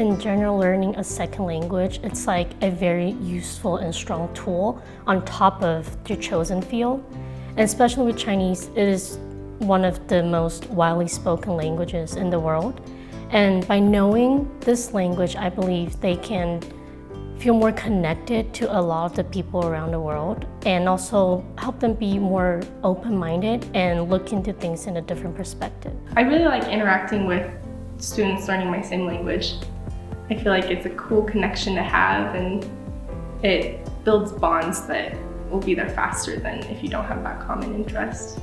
in general, learning a second language, it's like a very useful and strong tool on top of your chosen field. And especially with Chinese, it is one of the most widely spoken languages in the world. And by knowing this language, I believe they can feel more connected to a lot of the people around the world and also help them be more open-minded and look into things in a different perspective. I really like interacting with students learning my same language. I feel like it's a cool connection to have, and it builds bonds that will be there faster than if you don't have that common interest.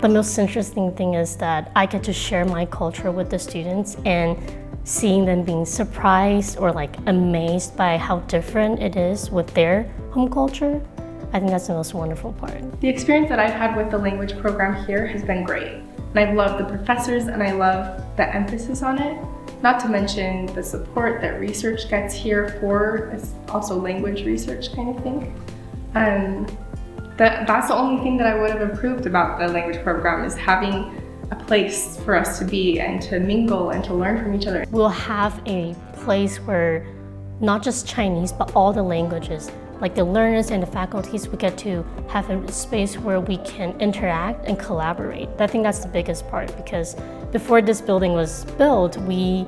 The most interesting thing is that I get to share my culture with the students, and seeing them being surprised or like amazed by how different it is with their home culture, I think that's the most wonderful part. The experience that I've had with the language program here has been great. And I've loved the professors, and I love the emphasis on it. Not to mention the support that research gets here for also language research kind of thing. That's the only thing that I would have improved about the language program, is having a place for us to be and to mingle and to learn from each other. We'll have a place where not just Chinese, but all the languages, like the learners and the faculties, we get to have a space where we can interact and collaborate. I think that's the biggest part, because before this building was built, we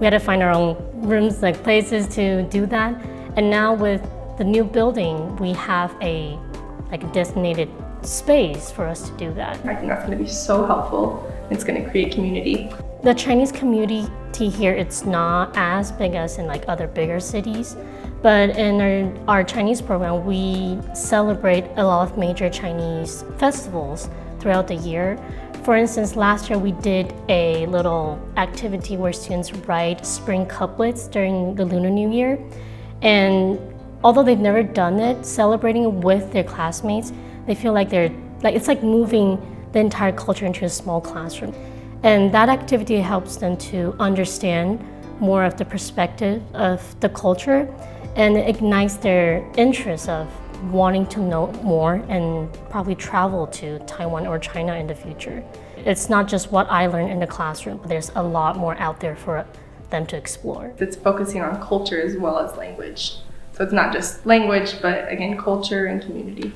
had to find our own rooms, like places to do that. And now with the new building, we have a designated space for us to do that. I think that's going to be so helpful. It's going to create community. The Chinese community here, it's not as big as in like other bigger cities, but in our Chinese program, we celebrate a lot of major Chinese festivals throughout the year. For instance, last year we did a little activity where students write spring couplets during the Lunar New Year. And although they've never done it, celebrating with their classmates, they feel like it's like moving the entire culture into a small classroom. And that activity helps them to understand more of the perspective of the culture, and it ignites their interest of wanting to know more and probably travel to Taiwan or China in the future. It's not just what I learned in the classroom, but there's a lot more out there for them to explore. It's focusing on culture as well as language. So it's not just language, but again, culture and community.